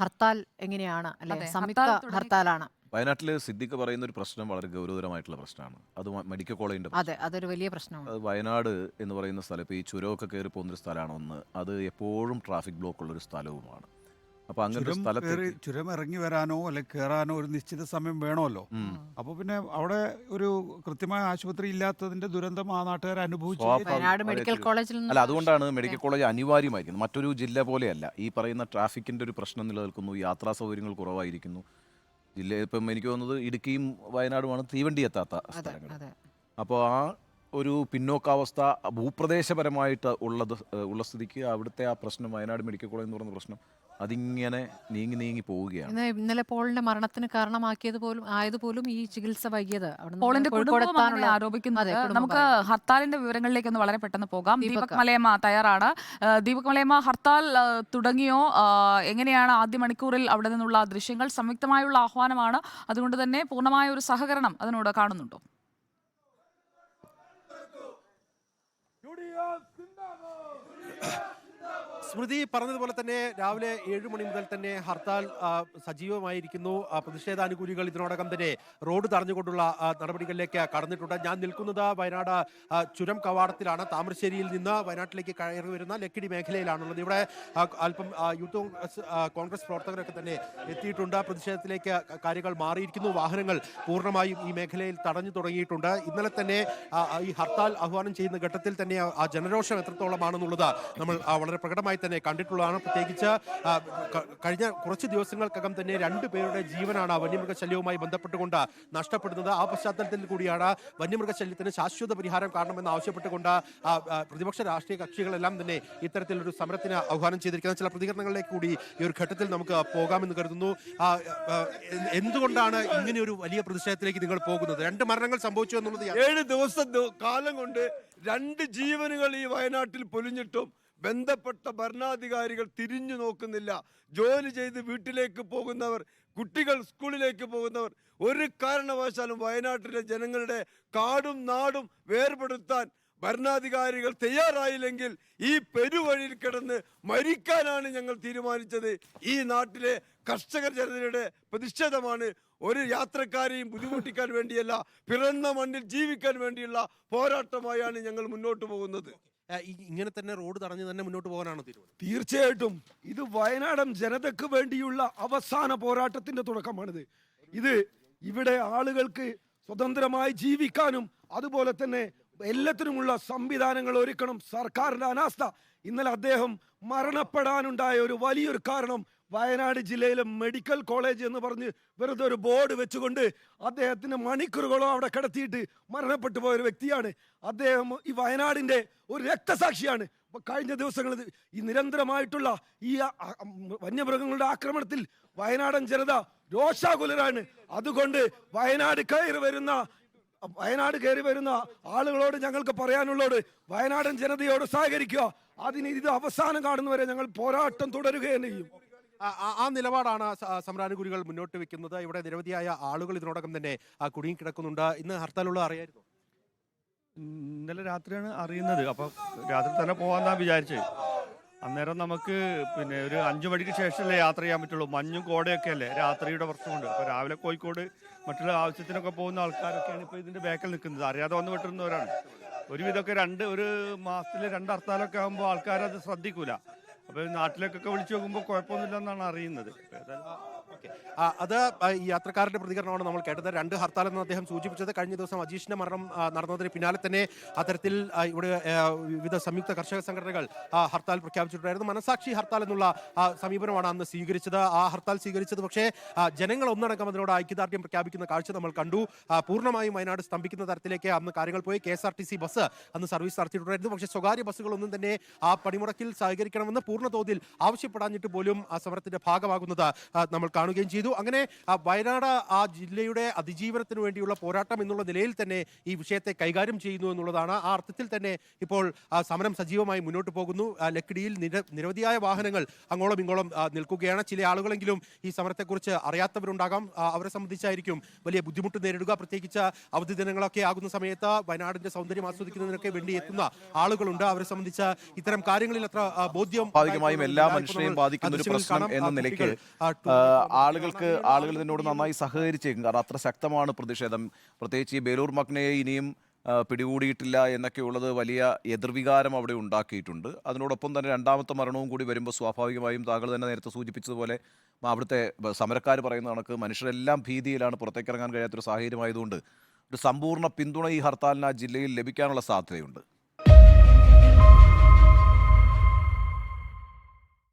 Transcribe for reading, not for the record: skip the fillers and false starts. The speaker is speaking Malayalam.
ഹർത്താൽ എങ്ങനെയാണ് അല്ലെ? അതെ, സംയുക്ത ഹർത്താലാണ്. വയനാട്ടിൽ സിദ്ദിഖ് പറയുന്ന ഒരു പ്രശ്നം വളരെ ഗൗരവതരമായിട്ടുള്ള പ്രശ്നമാണ്. അത് മെഡിക്കൽ കോളേജിൻ്റെ അതെ, അതൊരു വലിയ പ്രശ്നമാണ്. അത് വയനാട് എന്ന് പറയുന്ന സ്ഥലം ഇപ്പോൾ ഈ ചുരമൊക്കെ കയറി പോകുന്നൊരു സ്ഥലമാണ് ഒന്ന്. അത് എപ്പോഴും ട്രാഫിക് ബ്ലോക്ക് ഉള്ളൊരു സ്ഥലവുമാണ്. അപ്പോൾ അങ്ങനത്തെ സ്ഥലത്ത് ചുരം ഇറങ്ങി വരാനോ അല്ലെങ്കിൽ കയറാനോ ഒരു നിശ്ചിത സമയം വേണമല്ലോ. അപ്പോൾ പിന്നെ അവിടെ ഒരു കൃത്യമായ ആശുപത്രി ഇല്ലാത്തതിന്റെ ദുരന്തം ആ നാട്ടുകാർ അനുഭവിച്ചു. വയനാട് മെഡിക്കൽ കോളേജിൽ അല്ല, അതുകൊണ്ടാണ് മെഡിക്കൽ കോളേജ് അനിവാര്യമായിരിക്കുന്നത്. മറ്റൊരു ജില്ല പോലെയല്ല. ഈ പറയുന്ന ട്രാഫിക്കിൻ്റെ ഒരു പ്രശ്നം നിലനിൽക്കുന്നു, യാത്രാ സൗകര്യങ്ങൾ കുറവായിരിക്കുന്നു. ജില്ലയിൽ ഇപ്പം എനിക്ക് തോന്നുന്നത് ഇടുക്കിയും വയനാടുമാണ് തീവണ്ടി എത്താത്ത സ്ഥലങ്ങൾ. അപ്പോൾ ആ ഒരു പിന്നോക്കാവസ്ഥ ഭൂപ്രദേശപരമായിട്ട് ഉള്ള സ്ഥിതിക്ക് അവിടുത്തെ ആ പ്രശ്നം, വയനാട് മെഡിക്കൽ കോളേജ് എന്ന് പറയുന്ന പ്രശ്നം അതിങ്ങനെ നീങ്ങി പോവുകയാണ്. ഇന്നലെ പോളിന്റെ മരണത്തിന് ആയതുപോലും ഈ ചികിത്സ വൈകിയത് പോളിന്റെ കുടുംബം ആരോപിക്കുന്നത്. നമുക്ക് ഹർത്താലിന്റെ വിവരങ്ങളിലേക്ക് ഒന്ന് വളരെ പെട്ടെന്ന് പോകാം. ദീപക് മലയമ്മ തയ്യാറാണ്. ദീപക് മലയമ്മ, ഹർത്താൽ തുടങ്ങിയോ? എങ്ങനെയാണ് ആദ്യ മണിക്കൂറിൽ അവിടെ നിന്നുള്ള ദൃശ്യങ്ങൾ? സംയുക്തമായുള്ള ആഹ്വാനമാണ്, അതുകൊണ്ട് തന്നെ പൂർണ്ണമായ ഒരു സഹകരണം അതിനോട് കാണുന്നുണ്ടോ? സ്മൃതി പറഞ്ഞതുപോലെ തന്നെ രാവിലെ 7 മണി മുതൽ തന്നെ ഹർത്താൽ സജീവമായിരിക്കുന്നു. പ്രതിഷേധാനുകൂലികൾ ഇതിനോടകം തന്നെ റോഡ് തടഞ്ഞുകൊണ്ടുള്ള നടപടികളിലേക്ക് കടന്നിട്ടുണ്ട്. ഞാൻ നിൽക്കുന്നത് വയനാട് ചുരം കവാടത്തിലാണ്. താമരശ്ശേരിയിൽ നിന്ന് വയനാട്ടിലേക്ക് കയറി വരുന്ന ലക്കിടി മേഖലയിലാണുള്ളത്. ഇവിടെ അല്പം യൂത്ത് കോൺഗ്രസ് പ്രവർത്തകരൊക്കെ തന്നെ എത്തിയിട്ടുണ്ട്. പ്രതിഷേധത്തിലേക്ക് കാര്യങ്ങൾ മാറിയിരിക്കുന്നു. വാഹനങ്ങൾ പൂർണ്ണമായും ഈ മേഖലയിൽ തടഞ്ഞു തുടങ്ങിയിട്ടുണ്ട്. ഇന്നലെ തന്നെ ഈ ഹർത്താൽ ആഹ്വാനം ചെയ്യുന്ന ഘട്ടത്തിൽ തന്നെ ആ ജനരോഷം എത്രത്തോളമാണെന്നുള്ളത് നമ്മൾ വളരെ പ്രകടമായി തന്നെ കണ്ടിട്ടുള്ളതാണ്. പ്രത്യേകിച്ച് കഴിഞ്ഞ കുറച്ച് ദിവസങ്ങൾക്കകം തന്നെ 2 പേരുടെ ജീവനാണ് വന്യമൃഗശല്യവുമായി ബന്ധപ്പെട്ടുകൊണ്ട് നഷ്ടപ്പെടുന്നത്. ആ പശ്ചാത്തലത്തിൽ കൂടിയാണ് വന്യമൃഗശല്യത്തിന് ശാശ്വത പരിഹാരം കാണണമെന്ന് ആവശ്യപ്പെട്ടുകൊണ്ട് പ്രതിപക്ഷ രാഷ്ട്രീയ കക്ഷികളെല്ലാം തന്നെ ഇത്തരത്തിലൊരു സമരത്തിന് ആഹ്വാനം ചെയ്തിരിക്കുന്നത്. ചില പ്രതികരണങ്ങളിലേക്ക് കൂടി ഈ ഒരു ഘട്ടത്തിൽ നമുക്ക് പോകാമെന്ന് കരുതുന്നു. എന്തുകൊണ്ടാണ് ഇങ്ങനെ ഒരു വലിയ പ്രതിഷേധത്തിലേക്ക് നിങ്ങൾ പോകുന്നത്? 2 മരണങ്ങൾ സംഭവിച്ചു എന്നുള്ളത് 7 ദിവസം കാലം കൊണ്ട് 2 ജീവനുകൾ ഈ വയനാട്ടിൽ പൊലിഞ്ഞിട്ടും ബന്ധപ്പെട്ട ഭരണാധികാരികൾ തിരിഞ്ഞു നോക്കുന്നില്ല. ജോലി ചെയ്ത് വീട്ടിലേക്ക് പോകുന്നവർ, കുട്ടികൾ സ്കൂളിലേക്ക് പോകുന്നവർ, ഒരു കാരണവശാലും വയനാട്ടിലെ ജനങ്ങളുടെ കാടും നാടും വേർപെടുത്താൻ ഭരണാധികാരികൾ തയ്യാറായില്ലെങ്കിൽ ഈ പെരുവഴിയിൽ കിടന്ന് മരിക്കാനാണ് ഞങ്ങൾ തീരുമാനിച്ചത്. ഈ നാട്ടിലെ കർഷക ജനതയുടെ പ്രതിഷേധമാണ്. ഒരു യാത്രക്കാരെയും ബുദ്ധിമുട്ടിക്കാൻ വേണ്ടിയല്ല, പിറന്ന മണ്ണിൽ ജീവിക്കാൻ വേണ്ടിയുള്ള പോരാട്ടമായാണ് ഞങ്ങൾ മുന്നോട്ട് പോകുന്നത്. ഇങ്ങനെ തന്നെ റോഡ് തടഞ്ഞു തന്നെ മുന്നോട്ട് പോകാനാണ് തീരുമാനം? തീർച്ചയായിട്ടും ഇത് വയനാടൻ ജനതയ്ക്ക് വേണ്ടിയുള്ള അവസാന പോരാട്ടത്തിന്റെ തുടക്കമാണിത്. ഇത് ഇവിടെ ആളുകൾക്ക് സ്വതന്ത്രമായി ജീവിക്കാനും അതുപോലെ തന്നെ എല്ലാത്തിനുമുള്ള സംവിധാനങ്ങൾ ഒരുക്കണം. സർക്കാരിന്റെ അനാസ്ഥ. ഇന്നലെ അദ്ദേഹം മരണപ്പെടാനുണ്ടായ ഒരു വലിയൊരു കാരണം വയനാട് ജില്ലയിലെ മെഡിക്കൽ കോളേജ് എന്ന് പറഞ്ഞ് വെറുതെ ഒരു ബോർഡ് വെച്ചുകൊണ്ട് അദ്ദേഹത്തിന് മണിക്കൂറുകളോ അവിടെ കിടത്തിയിട്ട് മരണപ്പെട്ടു പോയ ഒരു വ്യക്തിയാണ് അദ്ദേഹം. ഈ വയനാടിന്റെ ഒരു രക്തസാക്ഷിയാണ്. കഴിഞ്ഞ ദിവസങ്ങളിൽ ഈ നിരന്തരമായിട്ടുള്ള ഈ വന്യമൃഗങ്ങളുടെ ആക്രമണത്തിൽ വയനാടൻ ജനത രോഷാകുലരാണ്. അതുകൊണ്ട് വയനാട് കയറി വരുന്ന ആളുകളോട് ഞങ്ങൾക്ക് പറയാനുള്ളത്, വയനാടൻ ജനതയോട് സഹകരിക്കുക. അതിന് ഇത് അവസാനം കാണുന്നവരെ ഞങ്ങൾ പോരാട്ടം തുടരുകയും ചെയ്യും. ആ നിലപാടാണ് സമരാനുകൂലികൾ മുന്നോട്ട് വെക്കുന്നത്. ഇവിടെ നിരവധിയായ ആളുകൾ ഇതിനോടകം തന്നെ കുടുങ്ങിക്കിടക്കുന്നുണ്ട്. ഇന്ന് ഹർത്താലുള്ള അറിയായിരുന്നു? ഇന്നലെ രാത്രിയാണ് അറിയുന്നത്. അപ്പം രാത്രി തന്നെ പോകാന്നാ വിചാരിച്ചത്. അന്നേരം നമുക്ക് പിന്നെ ഒരു 5 മണിക്ക് ശേഷമല്ലേ യാത്ര ചെയ്യാൻ പറ്റുള്ളൂ. മഞ്ഞും കോടയൊക്കെ അല്ലേ, രാത്രിയുടെ പ്രശ്നമുണ്ട്. അപ്പോൾ രാവിലെ കോഴിക്കോട് മറ്റുള്ള ആവശ്യത്തിനൊക്കെ പോകുന്ന ആൾക്കാരൊക്കെയാണ് ഇപ്പോൾ ഇതിൻ്റെ ബാക്കിൽ നിൽക്കുന്നത്. അറിയാതെ വന്ന് വിട്ടുന്നവരാണ്. ഒരുവിധമൊക്കെ ഒരു മാസത്തിൽ 2 ഹർത്താലൊക്കെ ആകുമ്പോൾ ആൾക്കാരത് ശ്രദ്ധിക്കൂല. അപ്പോൾ നാട്ടിലേക്കൊക്കെ വിളിച്ചു നോക്കുമ്പോൾ കുഴപ്പമൊന്നുമില്ലെന്നാണ് അറിയുന്നത്. അത് ഈ യാത്രക്കാരുടെ പ്രതികരണമാണ് നമ്മൾ കേട്ടത്. 2 ഹർത്താൽ എന്ന് അദ്ദേഹം സൂചിപ്പിച്ചത്. കഴിഞ്ഞ ദിവസം അജീഷിന്റെ മരണം നടന്നതിന് പിന്നാലെ തന്നെ അത്തരത്തിൽ ഇവിടെ വിവിധ സംയുക്ത കർഷക സംഘടനകൾ ഹർത്താൽ പ്രഖ്യാപിച്ചിട്ടുണ്ടായിരുന്നു. മനസാക്ഷി ഹർത്താൽ എന്നുള്ള സമീപനമാണ് അന്ന് സ്വീകരിച്ചത്. ആ ഹർത്താൽ സ്വീകരിച്ചത് പക്ഷേ ജനങ്ങൾ ഒന്നടങ്കം അതിനോട് ഐക്യദാർഢ്യം പ്രഖ്യാപിക്കുന്ന കാഴ്ച നമ്മൾ കണ്ടു. പൂർണ്ണമായും വയനാട് സ്തംഭിക്കുന്ന തരത്തിലേക്ക് അന്ന് കാര്യങ്ങൾ പോയി. KSRTC ബസ് അന്ന് സർവീസ് നടത്തിയിട്ടുണ്ടായിരുന്നു. പക്ഷേ സ്വകാര്യ ബസ്സുകളൊന്നും തന്നെ ആ പണിമുടക്കിൽ സഹകരിക്കണമെന്ന് പൂർണ്ണ തോതിൽ ആവശ്യപ്പെടാഞ്ഞിട്ട് പോലും ആ സമരത്തിന്റെ ഭാഗമാകുന്നത് നമ്മൾ കാണുന്നു. കാണുകയും ചെയ്തു. അങ്ങനെ വയനാട് ആ ജില്ലയുടെ അതിജീവനത്തിന് വേണ്ടിയുള്ള പോരാട്ടം എന്നുള്ള നിലയിൽ തന്നെ ഈ വിഷയത്തെ കൈകാര്യം ചെയ്യുന്നു എന്നുള്ളതാണ്. ആ അർത്ഥത്തിൽ തന്നെ ഇപ്പോൾ സമരം സജീവമായി മുന്നോട്ട് പോകുന്നു. ലക്കിടിയിൽ നിരവധിയായ വാഹനങ്ങൾ അങ്ങോളം ഇങ്ങോളം നിൽക്കുകയാണ്. ചില ആളുകളെങ്കിലും ഈ സമരത്തെക്കുറിച്ച് അറിയാത്തവരുണ്ടാകാം. അവരെ സംബന്ധിച്ചായിരിക്കും വലിയ ബുദ്ധിമുട്ട് നേരിടുക. പ്രത്യേകിച്ച് അവധി ദിനങ്ങളൊക്കെ ആകുന്ന സമയത്ത് വയനാടിന്റെ സൗന്ദര്യം ആസ്വദിക്കുന്നതിനൊക്കെ വേണ്ടി എത്തുന്ന ആളുകളുണ്ട്. അവരെ സംബന്ധിച്ച് ഇത്തരം കാര്യങ്ങളിൽ അത്ര ബോധ്യം സ്വാഭാവികമായും എല്ലാ മനുഷ്യരെയും ബാധിക്കുന്ന ഒരു പ്രശ്നം എന്ന നിലയ്ക്ക് ആളുകൾ ഇതിനോട് നന്നായി സഹകരിച്ചേക്കും. കാരണം അത്ര ശക്തമാണ് പ്രതിഷേധം. പ്രത്യേകിച്ച് ഈ ബേലൂർ മക്നയെ ഇനിയും പിടികൂടിയിട്ടില്ല എന്നൊക്കെയുള്ളത് വലിയ എതിർവികാരം അവിടെ ഉണ്ടാക്കിയിട്ടുണ്ട്. അതിനോടൊപ്പം തന്നെ രണ്ടാമത്തെ മരണവും കൂടി വരുമ്പോൾ സ്വാഭാവികമായും താങ്കൾ തന്നെ നേരത്തെ സൂചിപ്പിച്ചതുപോലെ അവിടുത്തെ സമരക്കാർ പറയുന്ന കണക്ക് മനുഷ്യരെല്ലാം ഭീതിയിലാണ്, പുറത്തേക്കിറങ്ങാൻ കഴിയാത്തൊരു സാഹചര്യമായതുകൊണ്ട് ഒരു സമ്പൂർണ്ണ പിന്തുണ ഈ ഹർത്താലിന് ആ ജില്ലയിൽ ലഭിക്കാനുള്ള സാധ്യതയുണ്ട്.